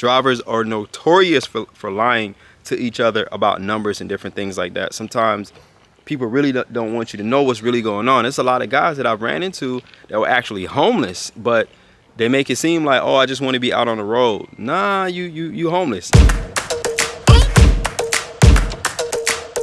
Drivers are notorious for lying to each other about numbers and different things like that. Sometimes people really don't want you to know what's really going on. There's a lot of guys that I've ran into that were actually homeless, but they make it seem like, oh, I just want to be out on the road. Nah, you homeless.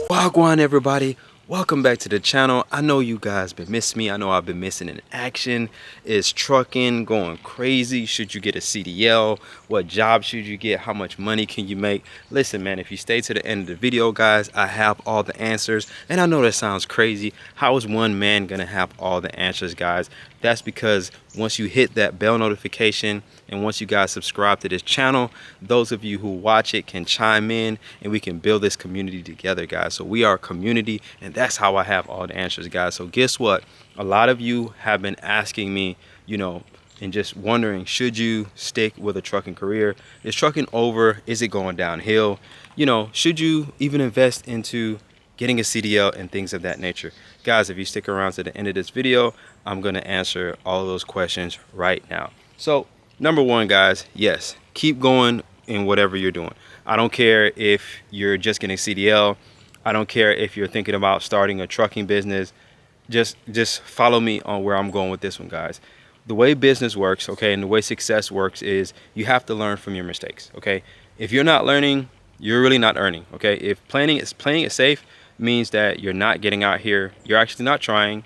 Wagwan, everybody. Welcome back to the channel. I know you guys been missing me. I know I've been missing in action. Is trucking going crazy? Should you get a CDL? What job should you get? How much money can you make? Listen, man, if you stay to the end of the video, guys, I have all the answers. And I know that sounds crazy. How is one man gonna have all the answers, guys? That's because once you hit that bell notification and once you guys subscribe to this channel, those of you who watch it can chime in and we can build this community together, guys. So we are a community, and that's how I have all the answers, guys. So guess what? A lot of you have been asking me, you know, and just wondering, should you stick with a trucking career? Is trucking over? Is it going downhill? You know, should you even invest into getting a CDL and things of that nature? Guys, if you stick around to the end of this video, I'm going to answer all of those questions right now. So number one, guys, yes, keep going in whatever you're doing. I don't care if you're just getting CDL. I don't care if you're thinking about starting a trucking business. Just follow me on where I'm going with this one, guys. The way business works, okay, and the way success works is you have to learn from your mistakes, okay? If you're not learning, you're really not earning, okay? If playing it safe means that you're not getting out here, you're actually not trying,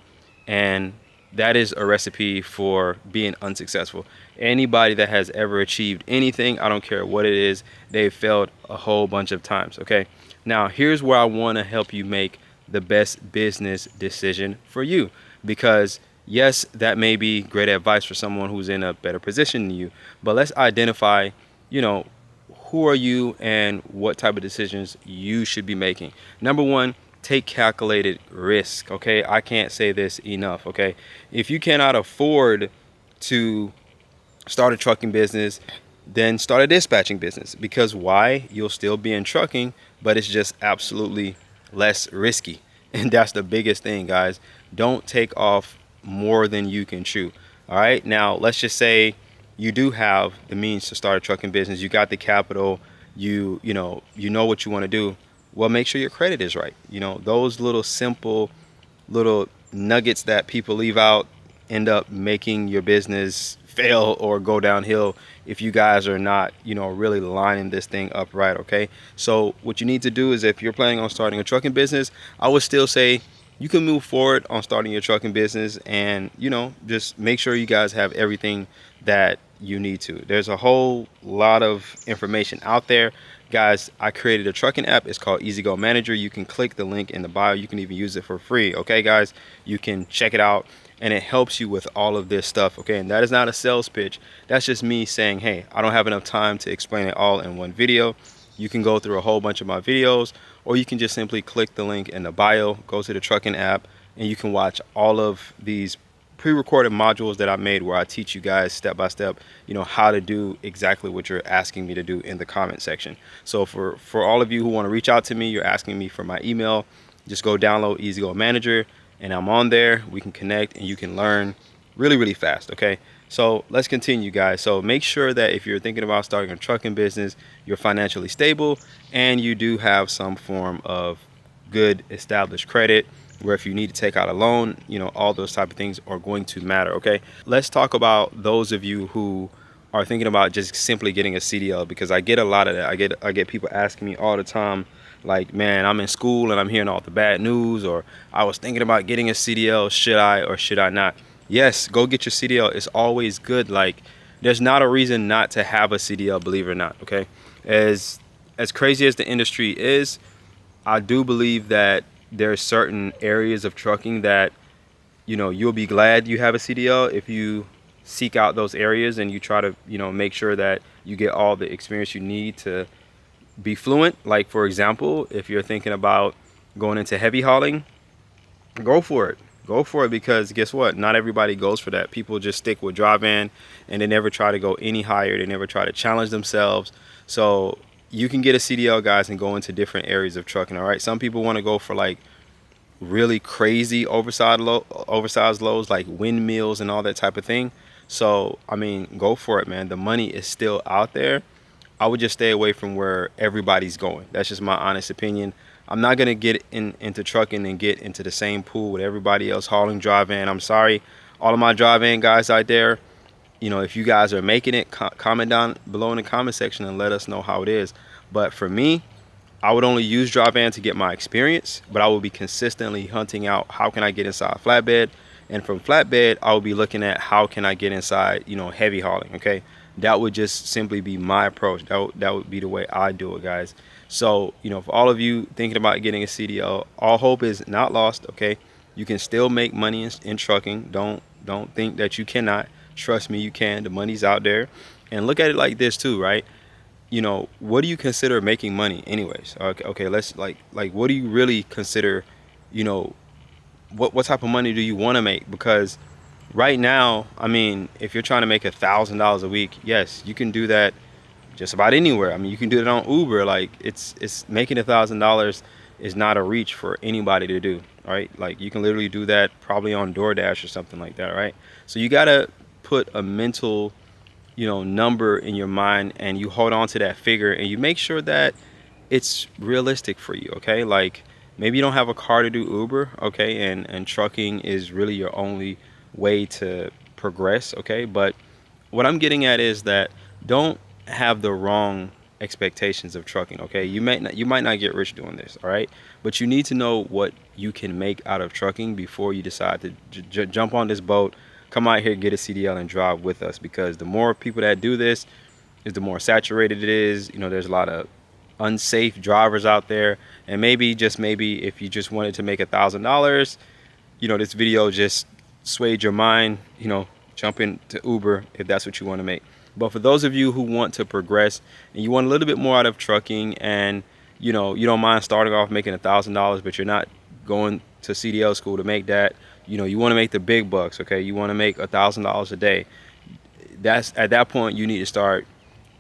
and that is a recipe for being unsuccessful. Anybody that has ever achieved anything, I don't care what it is, they've failed a whole bunch of times, okay? Now, here's where I want to help you make the best business decision for you, because yes, that may be great advice for someone who's in a better position than you, but let's identify, you know, who are you and what type of decisions you should be making. Number one, take calculated risk, okay? I can't say this enough, okay? If you cannot afford to start a trucking business, then start a dispatching business. Because why? You'll still be in trucking, but it's just absolutely less risky. And that's the biggest thing, guys. Don't take off more than you can chew. All right, now let's just say you do have the means to start a trucking business. You got the capital, you know what you want to do. Well, make sure your credit is right. You know, those little simple little nuggets that people leave out end up making your business fail or go downhill if you guys are not, you know, really lining this thing up right, okay? So what you need to do is, if you're planning on starting a trucking business, I would still say you can move forward on starting your trucking business, and, you know, just make sure you guys have everything that you need to. There's a whole lot of information out there, guys. I created a trucking app. It's called EasyGo Manager. You can click the link in the bio. You can even use it for free, okay, guys? You can check it out, and it helps you with all of this stuff, okay? And that is not a sales pitch. That's just me saying, hey, I don't have enough time to explain it all in one video. You can go through a whole bunch of my videos, or you can just simply click the link in the bio, go to the trucking app, and you can watch all of these pre-recorded modules that I made where I teach you guys step by step, you know, how to do exactly what you're asking me to do in the comment section. So for all of you who want to reach out to me, you're asking me for my email, just go download EasyGo Manager, and I'm on there. We can connect and you can learn really, really fast, okay? So let's continue, guys. So make sure that if you're thinking about starting a trucking business, you're financially stable and you do have some form of good established credit, where if you need to take out a loan, you know, all those type of things are going to matter, okay? Let's talk about those of you who are thinking about just simply getting a CDL, because I get a lot of that. I get people asking me all the time, like, man, I'm in school and I'm hearing all the bad news, or I was thinking about getting a CDL, should I or should I not? Yes, go get your CDL. It's always good. Like, there's not a reason not to have a CDL, believe it or not, okay? As crazy as the industry is, I do believe that there's certain areas of trucking that, you know, you'll be glad you have a CDL if you seek out those areas and you try to, you know, make sure that you get all the experience you need to be fluent. Like, for example, if you're thinking about going into heavy hauling, go for it. Go for it, because guess what? Not everybody goes for that. People just stick with dry van and they never try to go any higher. They never try to challenge themselves. So you can get a CDL, guys, and go into different areas of trucking, all right? Some people want to go for like really crazy oversized loads, like windmills and all that type of thing. So, I mean, go for it, man. The money is still out there. I would just stay away from where everybody's going. That's just my honest opinion. I'm not gonna get into trucking and get into the same pool with everybody else hauling dry van. I'm sorry, all of my dry van guys out there. You know, if you guys are making it, comment down below in the comment section and let us know how it is. But for me, I would only use dry van to get my experience, but I will be consistently hunting out how can I get inside flatbed, and from flatbed I will be looking at how can I get inside, you know, heavy hauling. Okay, that would just simply be my approach. That would be the way I do it, guys. So, you know, for all of you thinking about getting a CDL, all hope is not lost. Okay, you can still make money in trucking. Don't think that you cannot. Trust me, you can. The money's out there. And look at it like this too, right? You know, what do you consider making money anyways? Okay, let's like what do you really consider, you know, what type of money do you want to make? Because right now, I mean, if you're trying to make $1,000 a week, yes, you can do that just about anywhere. I mean, you can do it on Uber. Like it's making $1,000 is not a reach for anybody to do, right? Like you can literally do that probably on DoorDash or something like that, right? So you gotta put a mental, you know, number in your mind, and you hold on to that figure, and you make sure that it's realistic for you. Okay, like maybe you don't have a car to do Uber, okay, and trucking is really your only way to progress. Okay, but what I'm getting at is that don't have the wrong expectations of trucking. Okay, you might not get rich doing this, all right, but you need to know what you can make out of trucking before you decide to jump on this boat, come out here, get a CDL and drive with us. Because the more people that do this is the more saturated it is. You know, there's a lot of unsafe drivers out there, and maybe, just maybe, if you just wanted to make $1,000, you know, this video just swayed your mind, you know, jump into Uber if that's what you want to make. But for those of you who want to progress and you want a little bit more out of trucking, and you know, you don't mind starting off making $1,000, but you're not going to CDL school to make that, you know, you want to make the big bucks. Okay, you want to make $1,000 a day. That's at that point you need to start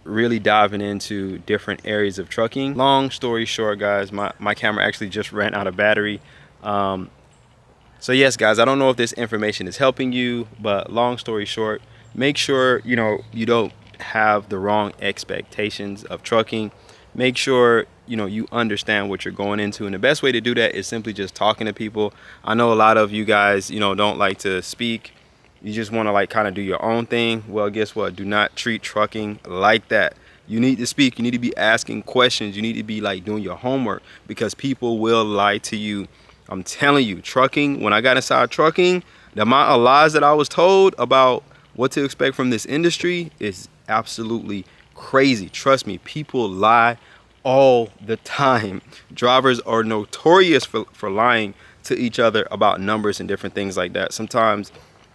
really diving into different areas of trucking. Long story short, guys, my camera actually just ran out of battery. So yes, guys, I don't know if this information is helping you, but long story short, make sure, you know, you don't have the wrong expectations of trucking. Make sure, you know, you understand what you're going into, and the best way to do that is simply just talking to people. I know a lot of you guys, you know, don't like to speak. You just want to like kind of do your own thing. Well, guess what? Do not treat trucking like that. You need to speak. You need to be asking questions. You need to be like doing your homework, because people will lie to you. I'm telling you, trucking, when I got inside trucking, the amount of lies that I was told about what to expect from this industry is absolutely crazy. Trust me, people lie all the time. Drivers are notorious for lying to each other about numbers and different things like that. Sometimes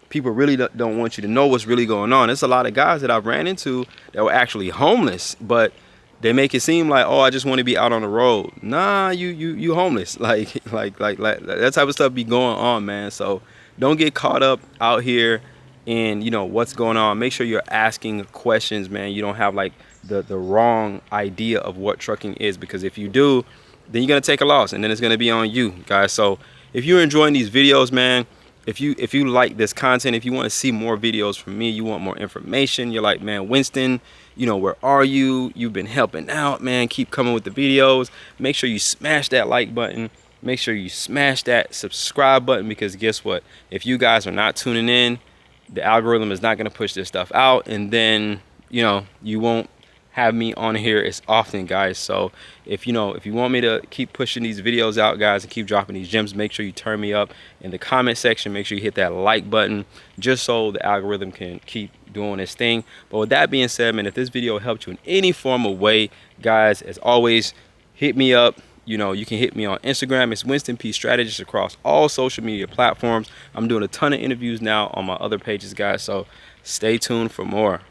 people really don't want you to know what's really going on. There's a lot of guys that I've ran into that were actually homeless, but they make it seem like, oh, I just want to be out on the road. Nah, you homeless. Like that type of stuff be going on, man. So don't get caught up out here in, you know, what's going on. Make sure you're asking questions, man. You don't have like the wrong idea of what trucking is, because if you do, then you're gonna take a loss, and then it's gonna be on you, guys. So if you're enjoying these videos, man, if you like this content, if you want to see more videos from me, you want more information, you're like, man, Winston, you know, where are you? You've been helping out, man. Keep coming with the videos. Make sure you smash that like button. Make sure you smash that subscribe button, because guess what? If you guys are not tuning in, the algorithm is not going to push this stuff out, and then, you know, you won't have me on here as often, guys. So if you want me to keep pushing these videos out, guys, and keep dropping these gems, make sure you turn me up in the comment section. Make sure you hit that like button, just so the algorithm can keep doing its thing. But with that being said, man, if this video helped you in any form of way, guys, as always, hit me up. You know, you can hit me on Instagram. It's Winston P Strategist across all social media platforms. I'm doing a ton of interviews now on my other pages, guys, so stay tuned for more.